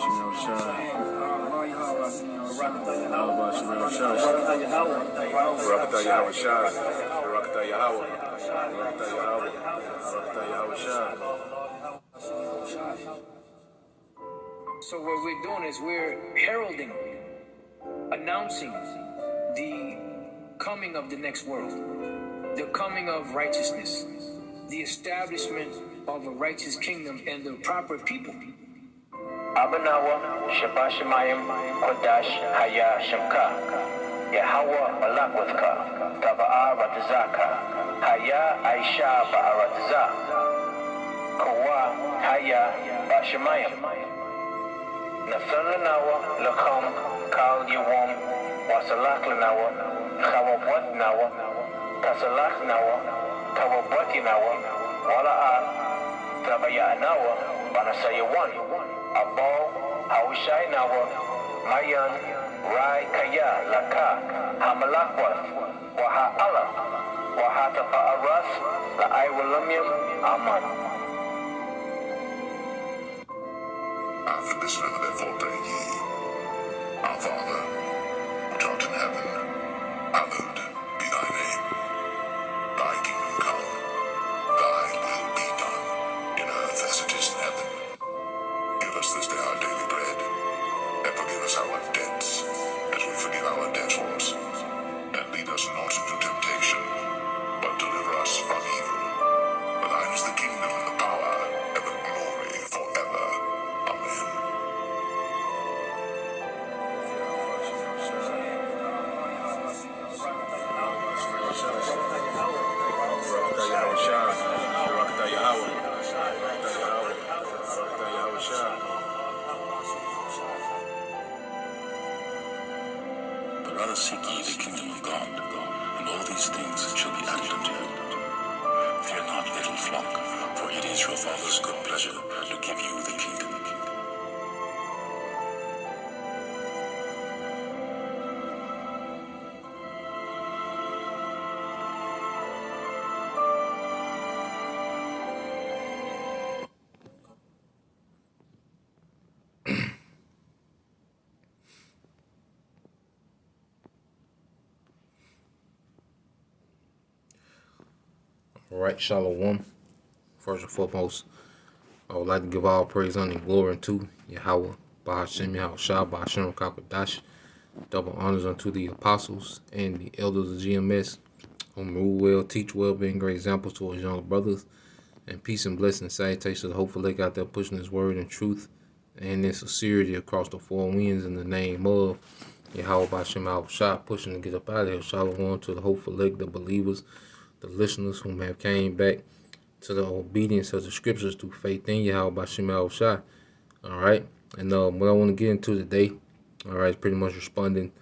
So what we're doing is we're heralding, announcing the coming of the next world, the coming of righteousness, the establishment of a righteous kingdom and the proper people. Abanawa, Shabashamayim, Kodash, Haya, Shemka, Yahawa, Malakwaka, Taba'a, Ratazaka, Haya, Aisha, Ba'arataza, Kawa, Haya, Bashamayim, Nathalanawa, Lakam, Kal Yawam, Wasalak Lanawa, Khawabwat Nawa, Kasalak Nawa, Kawabwati Nawa, Wala'a, Tabaya Nawa, Banasayawan. Abo, Hawishai Nawa, Mayan, Rai Kaya, Laka, Hamalakwat, Waha Allah, Waha Tapa'aras, La Iwalumium, Aman. After this therefore pray ye, Our Father, which art in heaven, hallowed be thy name. Thy kingdom come, thy will be done, in earth as it is in heaven. Give us this day our daily bread, and forgive us our debts, as we forgive our debtors. And lead us not into temptation, but deliver us from evil. For thine is the kingdom, and the power, and the glory forever. Amen. But rather seek ye the kingdom of God, and all these things shall be added unto you. Fear not, little flock, for it is your Father's good pleasure to give you the kingdom. Alright, Shalom. First and foremost, I would like to give all praise, honor, and glory unto Yahweh, Bahashem, Yahushua, Bahashem, Kakadash. Double honors unto the apostles and the elders of GMS, whom rule well, teach well, being great examples to his younger brothers. And peace and blessing and salutation to the hopeful lake out there pushing his word and truth and in sincerity across the four winds in the name of Yahweh, Bahashem, Yahushua, pushing to get up out of here. Shalom to the hopeful lake, the believers, the listeners whom have came back to the obedience of the scriptures through faith in Yahweh Bashim Al-Shai. Alright. And what I want to get into today, alright, is pretty much responding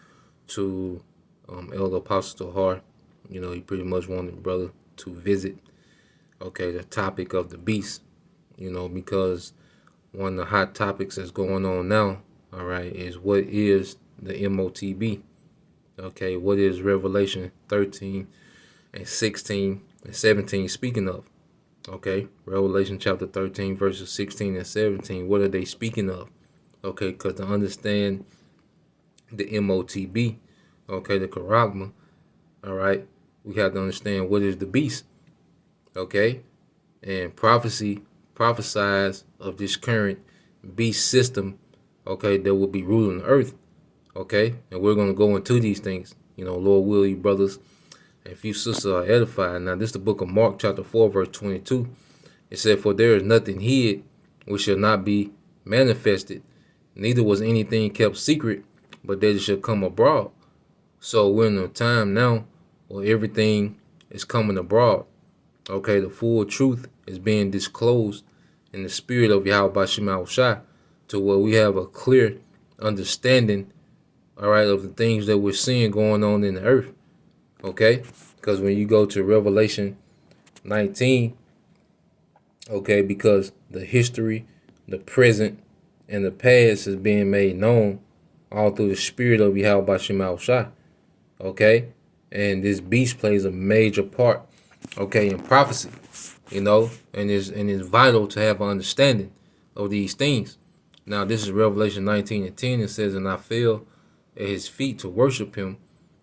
to Elder Apostle Tahar. You know, he pretty much wanted brother to visit, okay, the topic of the beast. You know, because one of the hot topics that's going on now, alright, is what is the MOTB? Okay, what is Revelation 13 and 16 and 17 speaking of? Okay, Revelation chapter 13 verses 16 and 17, what are they speaking of? Okay, because to understand the MOTB, okay, the charagma, all right, we have to understand what is the beast. Okay, and prophecy prophesies of this current beast system, okay, that will be ruling the earth. Okay, and we're going to go into these things, you know, Lord will, you brothers and few sisters are edified. Now, this is the book of Mark, chapter 4, verse 22. It said, for there is nothing hid which shall not be manifested, neither was anything kept secret, but that it shall come abroad. So we're in a time now where everything is coming abroad. Okay, the full truth is being disclosed in the spirit of Yahweh Bashim Al-Shai, to where we have a clear understanding, all right, of the things that we're seeing going on in the earth. Okay, because when you go to Revelation 19, okay, because the history, the present, and the past is being made known all through the spirit of Yahweh Bashim Al-Shai. Okay, and this beast plays a major part, okay, in prophecy, you know, and it's vital to have an understanding of these things. Now, this is Revelation 19:10. It says, "And I fell at his feet to worship him.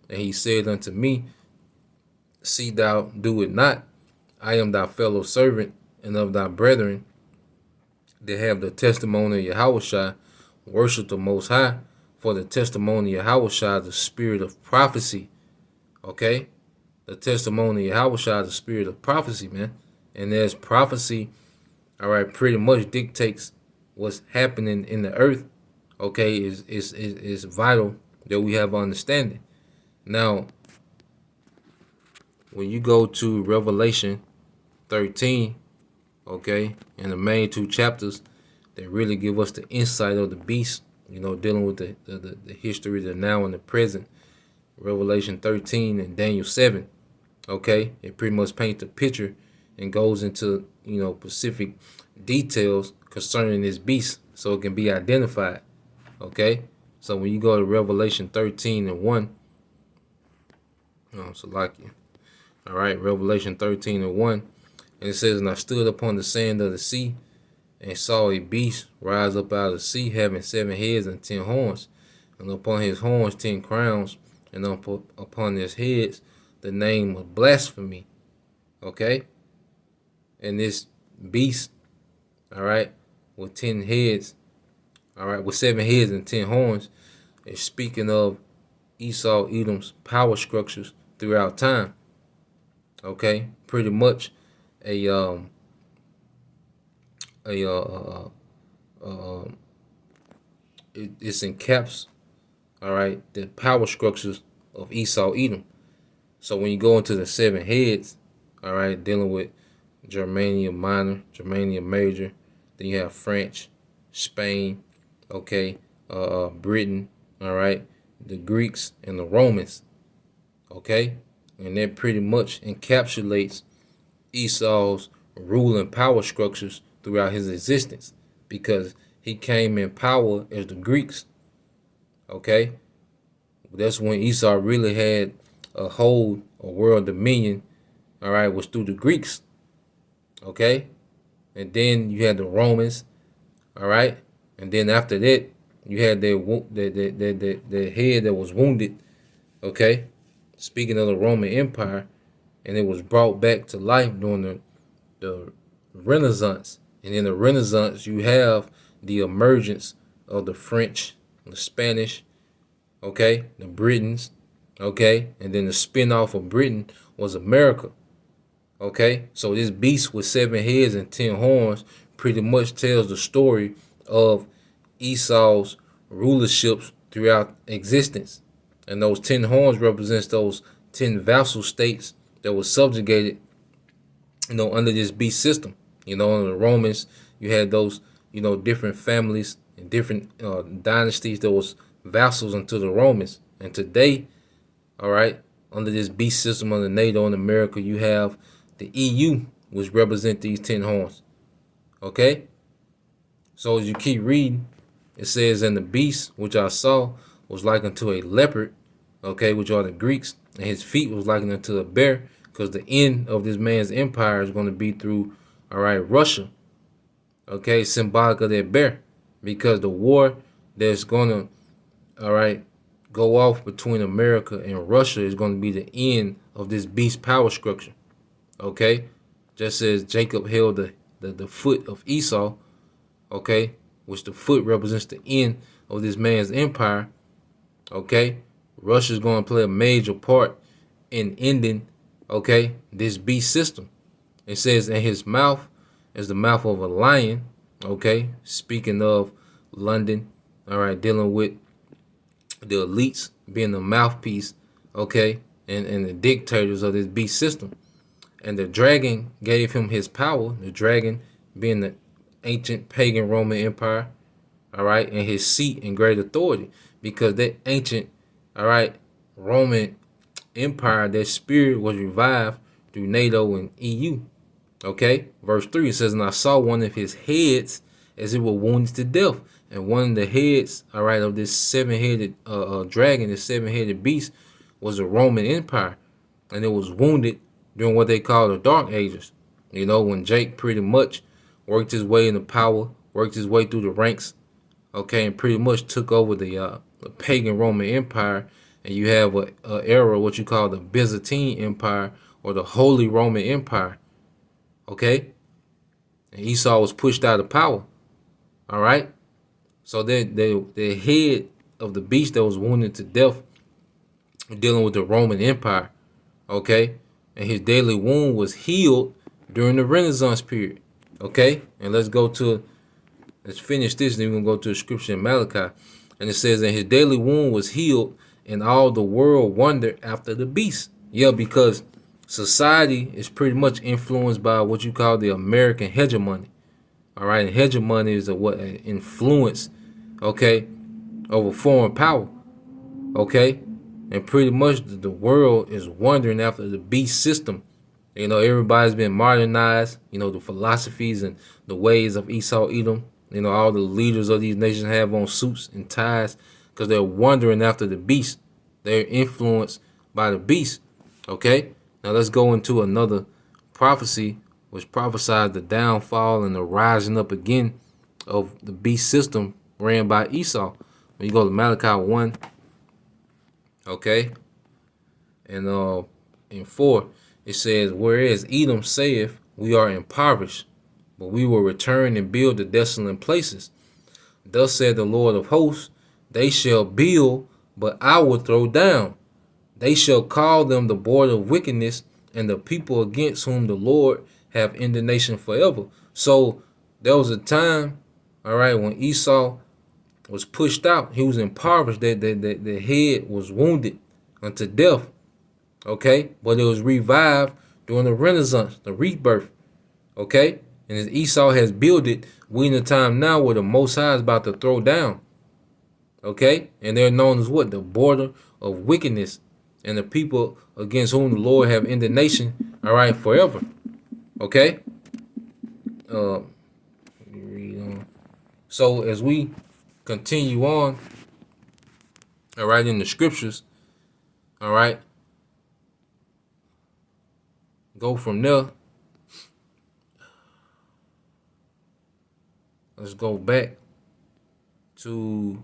And he said unto me, See thou do it not. I am thy fellow servant and of thy brethren that have the testimony of Yahushua. Worship the Most High, for the testimony of Yahushua, the spirit of prophecy." Okay? The testimony of Yahushua, the spirit of prophecy, man. And there's prophecy, all right, pretty much dictates what's happening in the earth. Okay, is vital that we have understanding. Now, when you go to Revelation 13, okay, and the main 2 chapters that really give us the insight of the beast, you know, dealing with the history, the now and the present. Revelation 13 and Daniel 7, okay, it pretty much paints a picture and goes into, you know, specific details concerning this beast so it can be identified. Okay, so when you go to Revelation 13 and 1, all right, Revelation 13 and 1, and it says, "And I stood upon the sand of the sea, and saw a beast rise up out of the sea, having 7 heads and 10 horns, and upon his horns 10 crowns, and upon his heads the name of blasphemy." Okay, and this beast, all right, with 10 heads, all right, with 7 heads and 10 horns, is speaking of Esau, Edom's power structures throughout time. Okay, pretty much it's in caps, all right, the power structures of Esau, Edom. So when you go into the 7 heads, all right, dealing with Germania Minor, Germania Major, then you have French, Spain, okay, Britain, all right, the Greeks and the Romans, okay, and that pretty much encapsulates Esau's ruling power structures throughout his existence, because he came in power as the Greeks. Okay, that's when Esau really had a hold, a world dominion, all right, was through the Greeks. Okay, and then you had the Romans, all right, and then after that you had the head that was wounded. Okay, speaking of the Roman Empire, and it was brought back to life during the Renaissance. And in the Renaissance, you have the emergence of the French, the Spanish, okay, the Britons, okay, and then the spin-off of Britain was America. Okay, so this beast with 7 heads and 10 horns pretty much tells the story of Esau's rulerships throughout existence. And those 10 horns represents those 10 vassal states that were subjugated, you know, under this beast system. You know, under the Romans, you had those, you know, different families and different dynasties that was vassals unto the Romans. And today, all right, under this beast system under NATO and America, you have the EU, which represent these 10 horns. Okay? So as you keep reading, it says, "And the beast which I saw was like unto a leopard," okay, which are the Greeks, "and his feet was like unto a bear," because the end of this man's empire is going to be through, all right, Russia. Okay, symbolic of that bear, because the war that's going to, all right, go off between America and Russia is going to be the end of this beast power structure. Okay, just as Jacob held the foot of Esau, okay, which the foot represents the end of this man's empire. Okay, Russia's going to play a major part in ending, okay, this beast system. It says, "In his mouth is the mouth of a lion," okay, speaking of London, all right, dealing with the elites being the mouthpiece, okay, and the dictators of this beast system. "And the dragon gave him his power," the dragon being the ancient pagan Roman Empire, all right, "and his seat and great authority," because that ancient, all right, Roman Empire, that spirit was revived through NATO and EU. Okay, verse 3, it says, "And I saw one of his heads as it were wounded to death." And one of the heads, all right, of this 7-headed dragon, this 7-headed beast, was the Roman Empire. And it was wounded during what they call the Dark Ages. You know, when Jake pretty much worked his way into power, worked his way through the ranks, okay, and pretty much took over the pagan Roman Empire, and you have a era what you call the Byzantine Empire or the Holy Roman Empire, okay, and Esau was pushed out of power. All right, so the head of the beast that was wounded to death, dealing with the Roman Empire, okay, and his daily wound was healed during the Renaissance period, okay, and let's finish this, then we're gonna go to the scripture in Malachi, and it says, and his daily wound was healed, and all the world wondered after the beast. Yeah, because society is pretty much influenced by what you call the American hegemony. All right, and hegemony is an influence, okay, over foreign power, okay, and pretty much the world is wondering after the beast system. You know, everybody's been modernized. You know, the philosophies and the ways of Esau, Edom. You know, all the leaders of these nations have on suits and ties because they're wandering after the beast. They're influenced by the beast. Okay? Now let's go into another prophecy which prophesies the downfall and the rising up again of the beast system ran by Esau. When you go to Malachi 1, okay? And in 4, it says, whereas Edom saith, we are impoverished, but we will return and build the desolate places. Thus said the Lord of hosts, they shall build, but I will throw down. They shall call them the border of wickedness, and the people against whom the Lord have indignation forever. So there was a time, all right, when Esau was pushed out. He was impoverished. The head was wounded unto death. Okay, but it was revived during the Renaissance, the rebirth. Okay, and as Esau has builded, we in a time now where the Most High is about to throw down. Okay, and they're known as what? The border of wickedness, and the people against whom the Lord have indignation. All right, forever. Okay. Read on. So as we continue on, all right, in the scriptures, all right, go from there. Let's go back to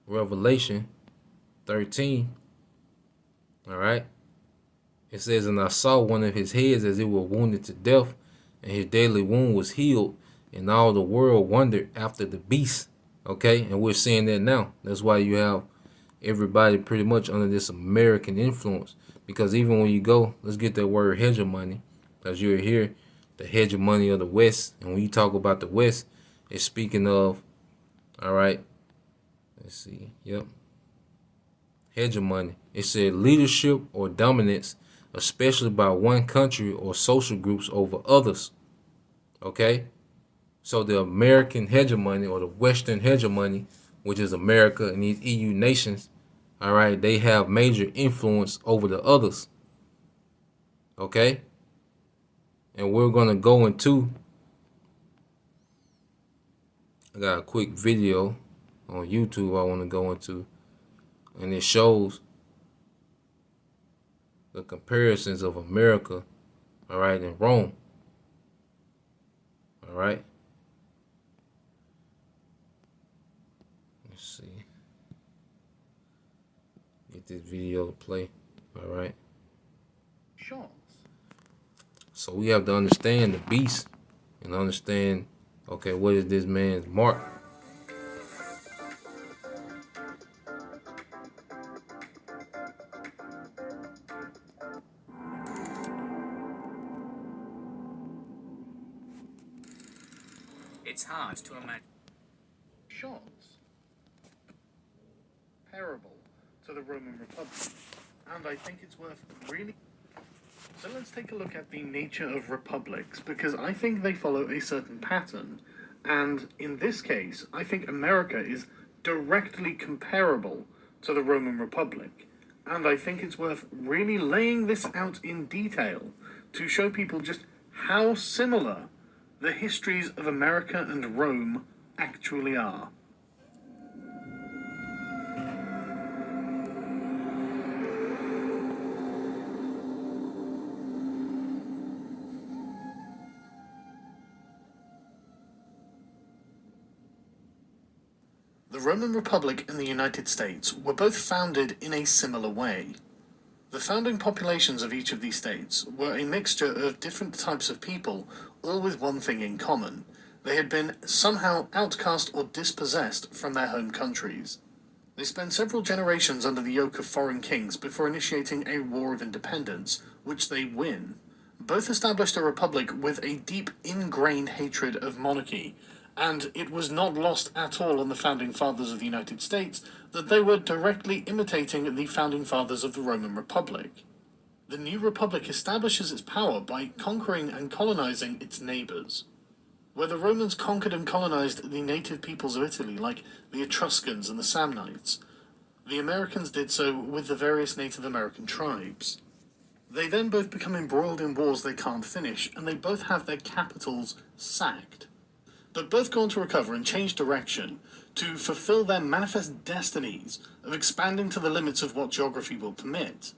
Revelation 13. All right. It says, and I saw one of his heads as it were wounded to death, and his daily wound was healed, and all the world wondered after the beast. Okay, and we're seeing that now. That's why you have everybody pretty much under this American influence. Because even when you go, let's get that word hegemony, because you're here, the hegemony of the West. And when you talk about the West, it's speaking of, all right, let's see, yep, hegemony. It said leadership or dominance, especially by one country or social groups over others. Okay? So the American hegemony or the Western hegemony, which is America and these EU nations, all right, they have major influence over the others. Okay? And we're going to go into, I got a quick video on YouTube I want to go into, and it shows the comparisons of America, all right, and Rome. All right. Let's see. Get this video to play. All right. Shots. So we have to understand the beast and understand, okay, what is this man's mark? It's hard to imagine. Shots. Parable to the Roman Republic. And I think it's worth really... So let's take a look at the nature of republics, because I think they follow a certain pattern. And in this case, I think America is directly comparable to the Roman Republic. And I think it's worth really laying this out in detail to show people just how similar the histories of America and Rome actually are. Roman Republic and the United States were both founded in a similar way. The founding populations of each of these states were a mixture of different types of people, all with one thing in common. They had been somehow outcast or dispossessed from their home countries. They spent several generations under the yoke of foreign kings before initiating a war of independence, which they win. Both established a republic with a deep ingrained hatred of monarchy, and it was not lost at all on the founding fathers of the United States that they were directly imitating the founding fathers of the Roman Republic. The new republic establishes its power by conquering and colonizing its neighbors. Where the Romans conquered and colonized the native peoples of Italy, like the Etruscans and the Samnites, the Americans did so with the various Native American tribes. They then both become embroiled in wars they can't finish, and they both have their capitals sacked. But both go on to recover and change direction to fulfill their manifest destinies of expanding to the limits of what geography will permit.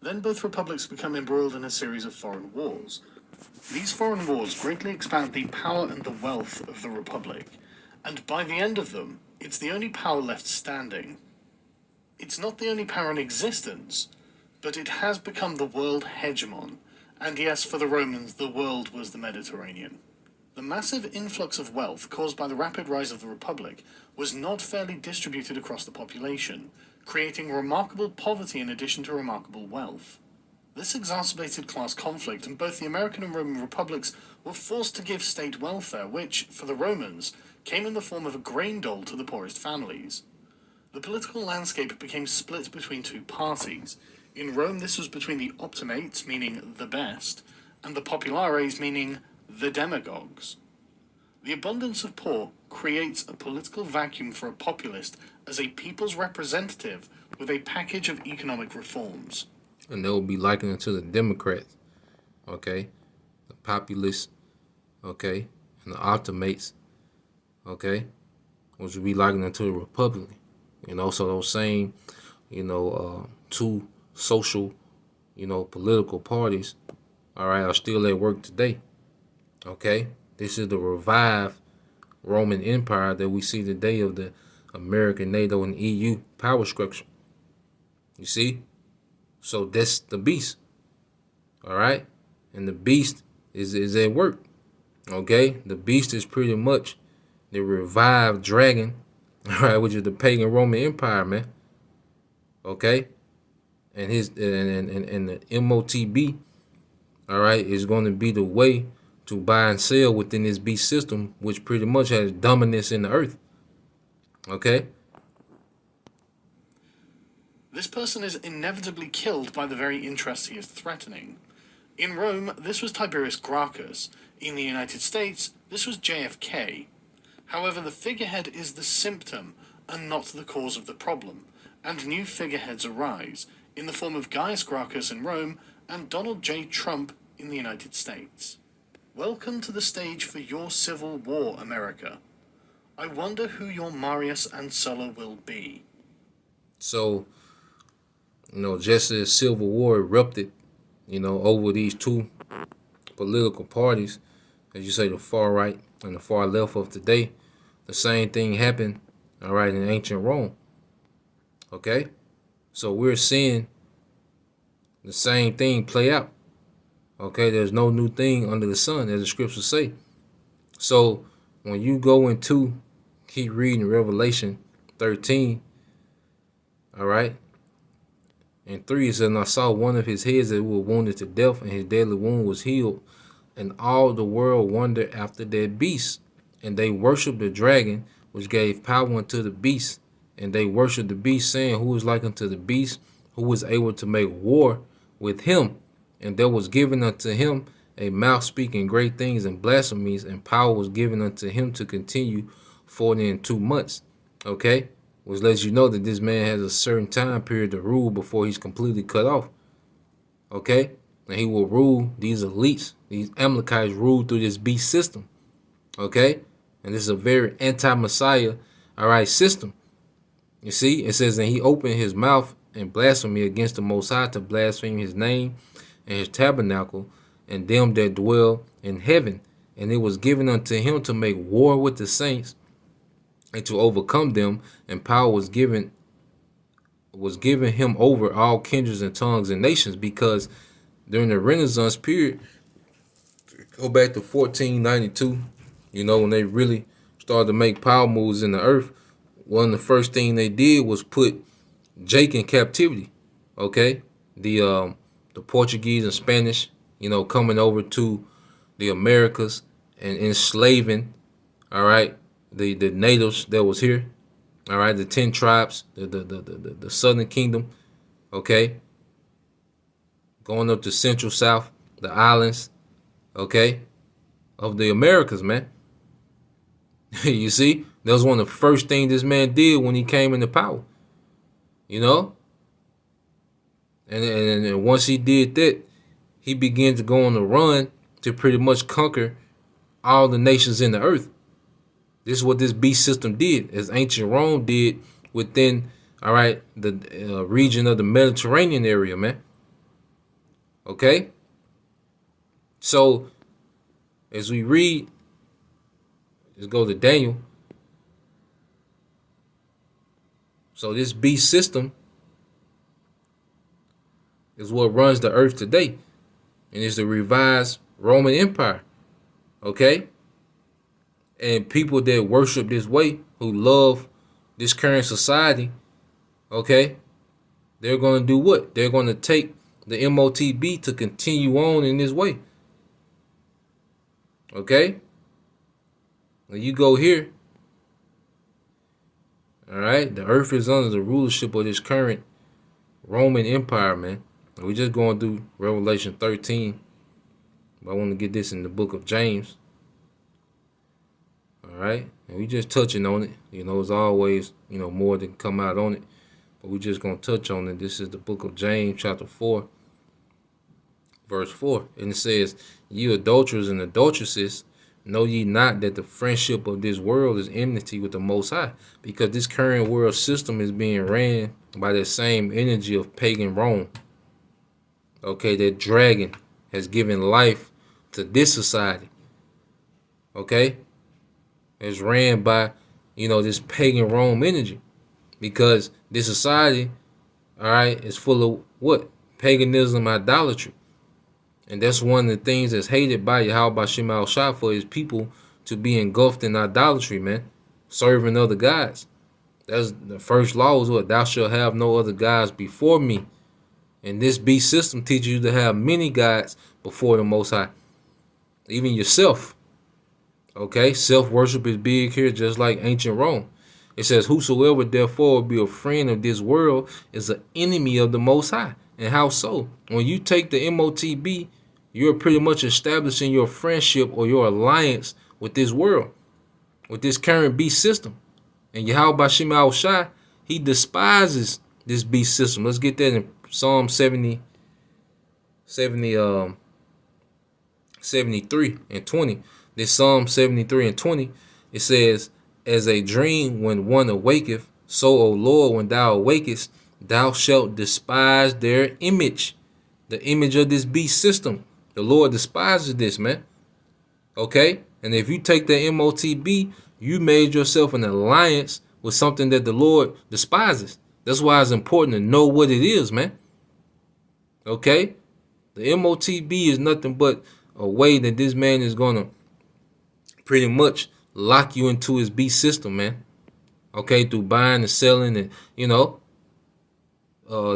Then both republics become embroiled in a series of foreign wars. These foreign wars greatly expand the power and the wealth of the Republic, and by the end of them, it's the only power left standing. It's not the only power in existence, but it has become the world hegemon, and yes, for the Romans, the world was the Mediterranean. The massive influx of wealth caused by the rapid rise of the Republic was not fairly distributed across the population, creating remarkable poverty in addition to remarkable wealth. This exacerbated class conflict, and both the American and Roman republics were forced to give state welfare, which, for the Romans, came in the form of a grain dole to the poorest families. The political landscape became split between two parties. In Rome, this was between the optimates, meaning the best, and the populares, meaning the demagogues. The abundance of poor creates a political vacuum for a populist as a people's representative with a package of economic reforms. And they will be likened to the Democrats, okay, the populists, okay, and the optimates, okay, which will be likened to the Republican. So those same, two social, political parties, all right, are still at work today, okay. This is the revived Roman Empire that we see today of the American, NATO, and EU power structure. You see? So that's the beast, all right? And the beast is at work, okay? The beast is pretty much the revived dragon, all right, which is the pagan Roman Empire, man, okay? And and the MOTB, all right, is going to be the way to buy and sell within this beast system, which pretty much has dominance in the earth, okay? This person is inevitably killed by the very interests he is threatening. In Rome, this was Tiberius Gracchus. In the United States, this was JFK. However, the figurehead is the symptom and not the cause of the problem, and new figureheads arise in the form of Gaius Gracchus in Rome and Donald J. Trump in the United States. Welcome to the stage for your civil war, America. I wonder who your Marius and Sulla will be. So, just as civil war erupted, over these two political parties, as you say, the far right and the far left of today, the same thing happened, all right, in ancient Rome. Okay? So we're seeing the same thing play out. Okay? There's no new thing under the sun, as the scriptures say. So when you go into, keep reading Revelation 13, all right? And 3, it says, and I saw one of his heads that was wounded to death, and his deadly wound was healed. And all the world wondered after that beast. And they worshipped the dragon, which gave power unto the beast. And they worshipped the beast, saying, who is like unto the beast, who was able to make war with him. And there was given unto him a mouth speaking great things and blasphemies, and power was given unto him to continue 42 months. Okay? Which lets you know that this man has a certain time period to rule before he's completely cut off. Okay? And he will rule these elites, these Amalekites rule through this beast system. Okay? And this is a very anti-Messiah, all right, system. You see, it says, and he opened his mouth in blasphemy against the Most High to blaspheme his name and his tabernacle and them that dwell in heaven. And it was given unto him to make war with the saints and to overcome them, and power was given him over all kindreds and tongues and nations. Because during the Renaissance period, go back to 1492, when they really started to make power moves in the earth, one of the first thing they did was put Jake in captivity. Okay, the Portuguese and Spanish, coming over to the Americas and enslaving, all right, the natives that was here, all right, the 10 tribes, the Southern Kingdom, okay, going up to Central South, the islands, okay, of the Americas, man. You see, that was one of the first things this man did when he came into power, and once he did that, he began to go on the run to pretty much conquer all the nations in the earth. This is what this beast system did, as ancient Rome did within, all right, the region of the Mediterranean area, man. Okay? So, as we read, let's go to Daniel. So this beast system is what runs the earth today. And it's the revised Roman Empire. Okay? And people that worship this way, who love this current society, okay, they're going to do what? They're going to take the MOTB to continue on in this way. Okay? When you go here, all right, the earth is under the rulership of this current Roman Empire, man. And we're just going through Revelation 13. But I want to get this in the book of James. All right, and we just touching on it. As always, more than come out on it. But we're just going to touch on it. This is the book of James, chapter 4, verse 4. And it says, "Ye adulterers and adulteresses, know ye not that the friendship of this world is enmity with the Most High?" Because this current world system is being ran by the same energy of pagan Rome. Okay, that dragon has given life to this society. Okay? It's ran by, this pagan Rome energy. Because this society, all right, is full of what? Paganism, idolatry. And that's one of the things that's hated by Yahweh Bashim Al-Shah for his people to be engulfed in idolatry, man. Serving other gods. That's the first law is what? Thou shalt have no other gods before me. And this beast system teaches you to have many gods before the Most High. Even yourself. Okay? Self-worship is big here, just like ancient Rome. It says, "Whosoever therefore will be a friend of this world is an enemy of the Most High." And how so? When you take the MOTB, you're pretty much establishing your friendship or your alliance with this world, with this current beast system. And Yahweh Bashim Al-Shah, he despises this beast system. Let's get that in Psalm 73 and 20. This Psalm 73 and 20, it says, "As a dream when one awaketh, so, O Lord, when thou awakest, thou shalt despise their image." The image of this beast system. The Lord despises this, man. Okay? And if you take the MOTB, you made yourself an alliance with something that the Lord despises. That's why it's important to know what it is, man. Okay? The MOTB is nothing but a way that this man is going to pretty much lock you into his beast system, man. Okay? Through buying and selling and, the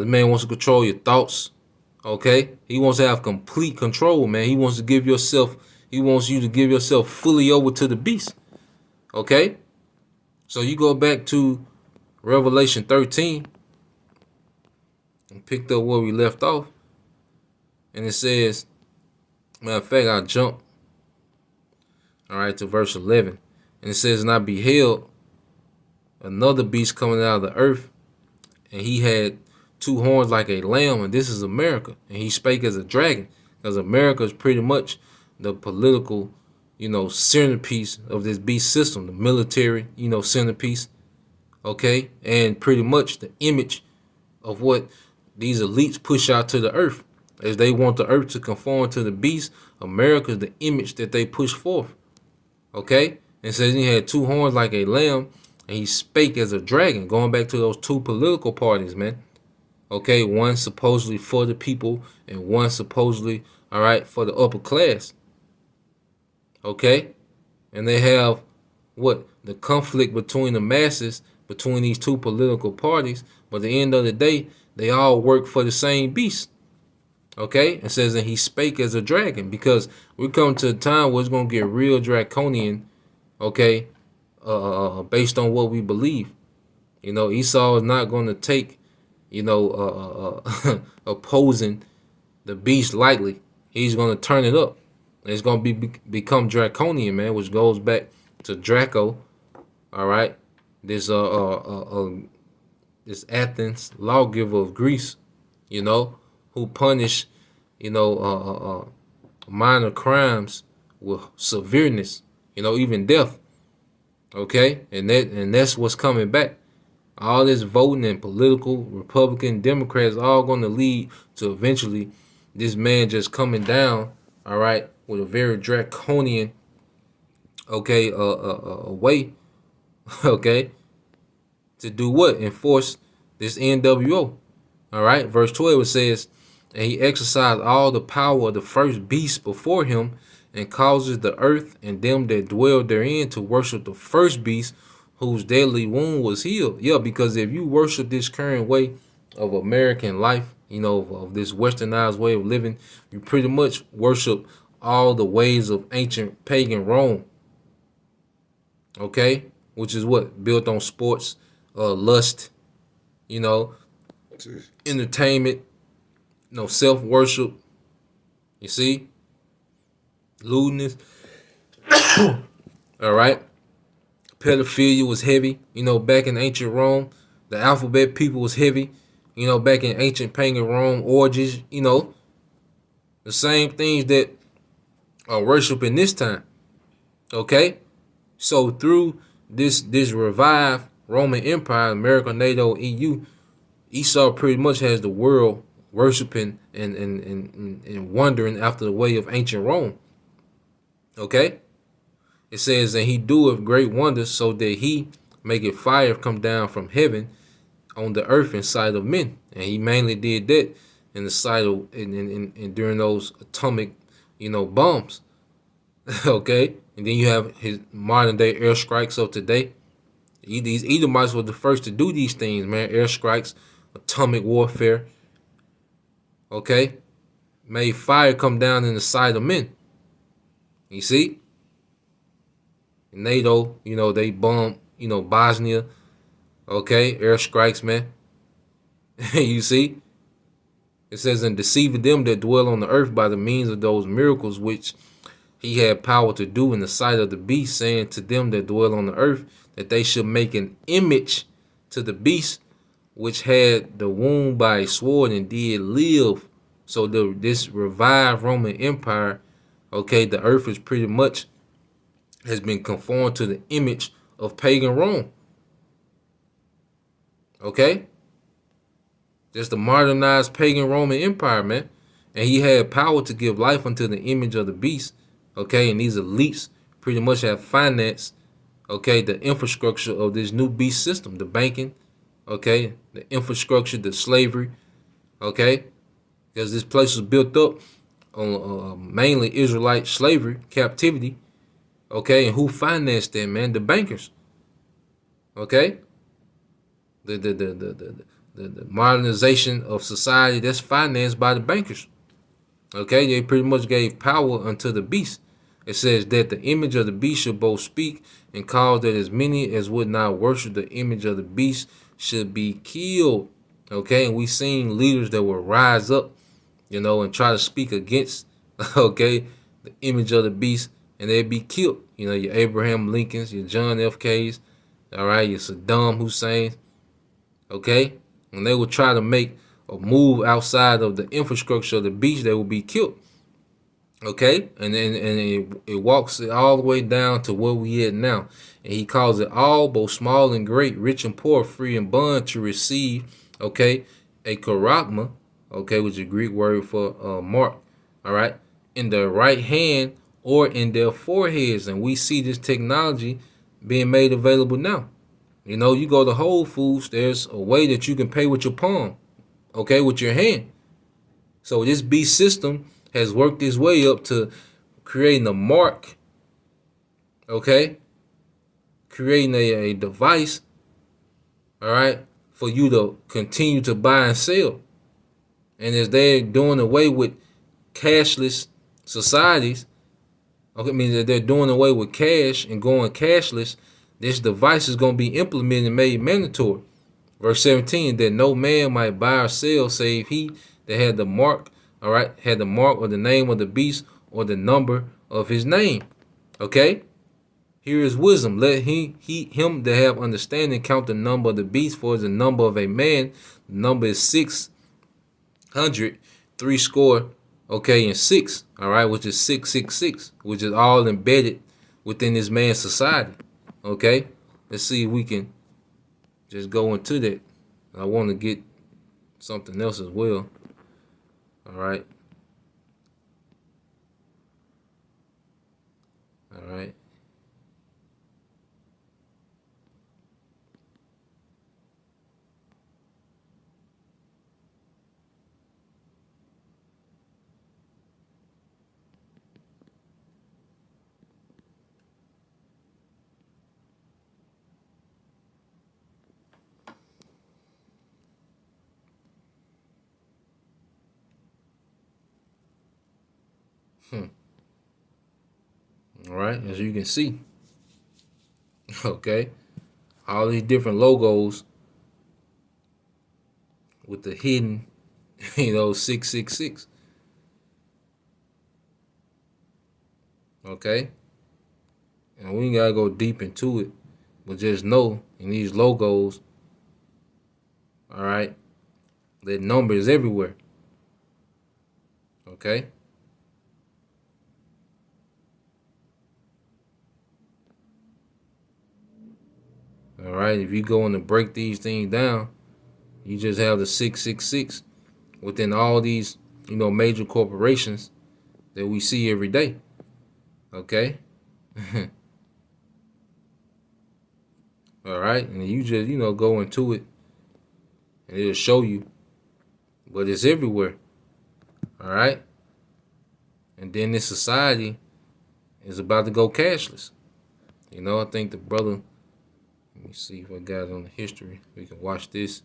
man wants to control your thoughts. Okay? He wants to have complete control, man. He wants you to give yourself fully over to the beast. Okay? So you go back to Revelation 13 and picked up where we left off. And it says, matter of fact, I'll jump, all right, to verse 11. And it says, "And I beheld another beast coming out of the earth, and he had 2 horns like a lamb," and this is America. "And he spake as a dragon," because America is pretty much the political, centerpiece of this beast system, the military, centerpiece. Okay, and pretty much the image of what these elites push out to the earth. As they want the earth to conform to the beast, America is the image that they push forth. Okay, and it says he had 2 horns like a lamb, and he spake as a dragon, going back to those two political parties, man. Okay, one supposedly for the people and one supposedly, all right, for the upper class. Okay, and they have what? The conflict between the masses, between these two political parties, but at the end of the day, they all work for the same beast. Okay, it says, and he spake as a dragon, because we come to a time where it's going to get real draconian, okay, based on what we believe. You know, Esau is not going to take, you know, opposing the beast lightly. He's going to turn it up. It's going to become draconian, man, which goes back to Draco. All right, this this Athens lawgiver of Greece, you know, who punished, you know, minor crimes with severeness, you know, even death. Okay, and that's what's coming back. All this voting and political, Republican, Democrats, all going to lead to eventually this man just coming down, all right, with a very draconian, okay, way, okay, to do what? Enforce this NWO. All right, verse 12, it says, and he exercised all the power of the first beast before him, and causes the earth and them that dwell therein to worship the first beast, whose deadly wound was healed. Yeah, because if you worship this current way of American life, you know, of this westernized way of living, you pretty much worship all the ways of ancient pagan Rome. Okay, which is what? Built on sports, lust, you know, entertainment, you know, self-worship, you see, lewdness. All right, pedophilia was heavy, you know, back in ancient Rome. The alphabet people was heavy, you know, back in ancient pagan Rome. Orgies, you know, the same things that are worshiping this time. Okay, so through this revived Roman Empire, America, NATO, EU, Esau pretty much has the world worshiping and wondering after the way of ancient Rome. Okay, it says, and he doeth great wonders, so that he maketh fire come down from heaven on the earth in sight of men. And he mainly did that in the sight of and during those atomic, you know, bombs. Okay, and then you have his modern day airstrikes of today. These Edomites were the first to do these things, man. Airstrikes, atomic warfare. Okay, made fire come down in the sight of men. You see, NATO, you know, they bombed, you know, Bosnia. Okay, airstrikes, man. You see, it says, and deceiving them that dwell on the earth by the means of those miracles which he had power to do in the sight of the beast, saying to them that dwell on the earth that they should make an image to the beast, which had the wound by a sword and did live. So this revived Roman Empire, okay, the earth is pretty much has been conformed to the image of pagan Rome. Okay, just the modernized pagan Roman Empire, man. And he had power to give life unto the image of the beast. Okay, and these elites pretty much have financed, okay, the infrastructure of this new beast system, the banking, okay, the infrastructure, the slavery, okay, because this place was built up on mainly Israelite slavery, captivity, okay, and who financed that, man? The bankers, okay, the modernization of society that's financed by the bankers, okay, they pretty much gave power unto the beast. It says that the image of the beast should both speak and cause that as many as would not worship the image of the beast should be killed. Okay, and we seen leaders that will rise up, you know, and try to speak against, okay, the image of the beast, and they'd be killed. You know, your Abraham Lincolns, your John F. K's, all right, your Saddam Hussein, okay, and they will try to make a move outside of the infrastructure of the beast, they will be killed. Okay, and then it walks it all the way down to where we at now, and he calls it all, both small and great, rich and poor, free and bond, to receive, okay, a charagma, okay, which is a Greek word for mark, all right, in their right hand or in their foreheads. And we see this technology being made available now. You know, you go to Whole Foods, there's a way that you can pay with your palm, okay, with your hand. So this beast system has worked its way up to creating a mark, okay, creating a device, all right, for you to continue to buy and sell. And as they're doing away with cashless societies, okay, I mean that they're doing away with cash and going cashless, this device is going to be implemented and made mandatory. Verse 17, that no man might buy or sell save he that had the mark, all right, had the mark or the name of the beast or the number of his name. Okay? Here is wisdom. Let him that have understanding count the number of the beast, for is the number of a man. The number is 600, 60, okay, and 6, all right, which is 666, which is all embedded within this man's society. Okay, let's see if we can just go into that. I want to get something else as well. All right. All right. All right, as you can see, okay, all these different logos with the hidden, 666. Okay, and we ain't gotta go deep into it, but just know in these logos, all right, that number is everywhere. Okay. All right, if you go in to break these things down, you just have the 666 within all these, major corporations that we see every day. Okay? All right, and you just, go into it and it'll show you, but it's everywhere. All right? And then this society is about to go cashless. I think the brother, let me see if I got it on the history. We can watch this.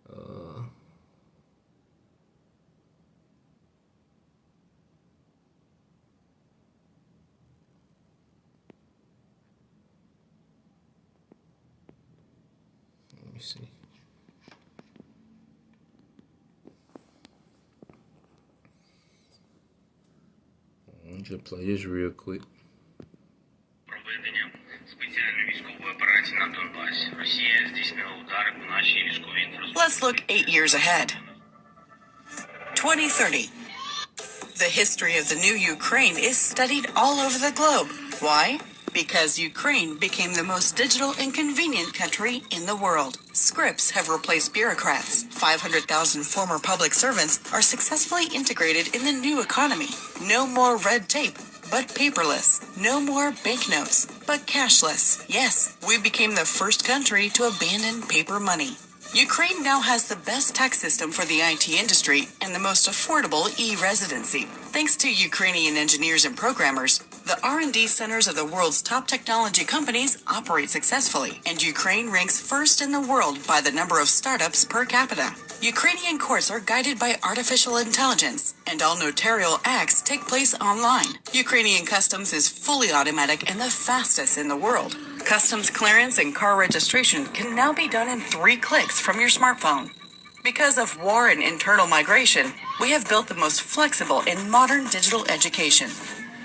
Let me see. Let me just play this real quick. Let's look 8 years ahead. 2030. The history of the new Ukraine is studied all over the globe. Why? Because Ukraine became the most digital and convenient country in the world. Scripts have replaced bureaucrats. 500,000 former public servants are successfully integrated in the new economy. No more red tape, but paperless. No more banknotes, but cashless. Yes, we became the first country to abandon paper money. Ukraine now has the best tax system for the IT industry and the most affordable e-residency. Thanks to Ukrainian engineers and programmers, the R&D centers of the world's top technology companies operate successfully, and Ukraine ranks first in the world by the number of startups per capita. Ukrainian courts are guided by artificial intelligence, and all notarial acts take place online. Ukrainian customs is fully automatic and the fastest in the world. Customs clearance and car registration can now be done in 3 clicks from your smartphone. Because of war and internal migration, we have built the most flexible and modern digital education.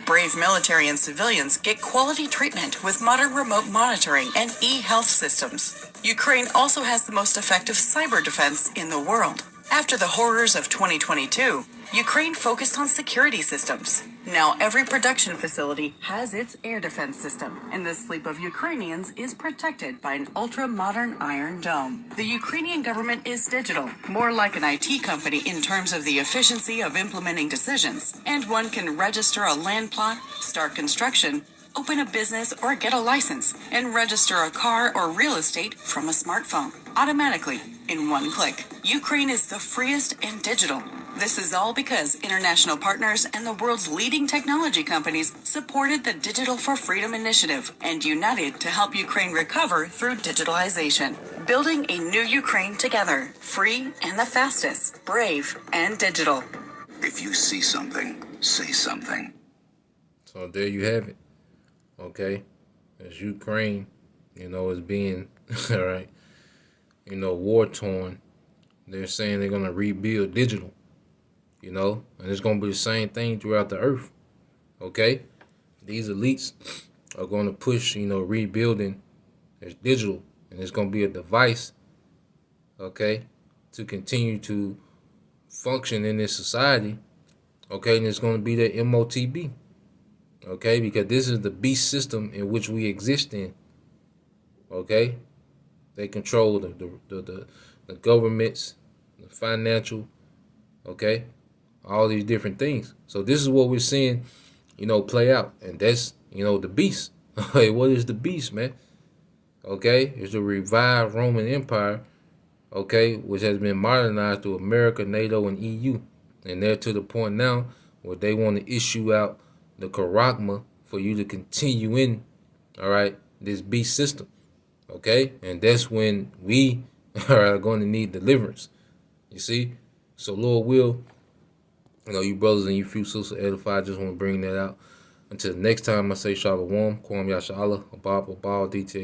Brave military and civilians get quality treatment with modern remote monitoring and e-health systems. Ukraine also has the most effective cyber defense in the world. After the horrors of 2022, Ukraine focused on security systems. Now every production facility has its air defense system, and the sleep of Ukrainians is protected by an ultra-modern Iron Dome. The Ukrainian government is digital, more like an IT company in terms of the efficiency of implementing decisions, and one can register a land plot, start construction, open a business or get a license, and register a car or real estate from a smartphone automatically in one click. Ukraine is the freest and digital. This is all because international partners and the world's leading technology companies supported the Digital for Freedom initiative and united to help Ukraine recover through digitalization. Building a new Ukraine together, free and the fastest, brave and digital. If you see something, say something. So there you have it. Okay, as Ukraine, is being all right, war torn. They're saying they're gonna rebuild digital. And it's gonna be the same thing throughout the earth. Okay, these elites are gonna push, rebuilding as digital, and it's gonna be a device, okay, to continue to function in this society. Okay, and it's gonna be the MOTB. Okay, because this is the beast system in which we exist in. Okay, they control the governments, the financial, okay, all these different things. So this is what we're seeing, play out, and that's the beast. Okay, what is the beast, man? Okay, it's the revived Roman Empire, okay, which has been modernized through America, NATO, and EU, and they're to the point now where they want to issue out the charagma for you to continue in, all right, this beast system, okay? And that's when we are going to need deliverance, you see? So Lord will, you brothers and you few sisters edify, I just want to bring that out. Until next time, I say Shalom, Kwam Yasha Allah, Abab, DTA.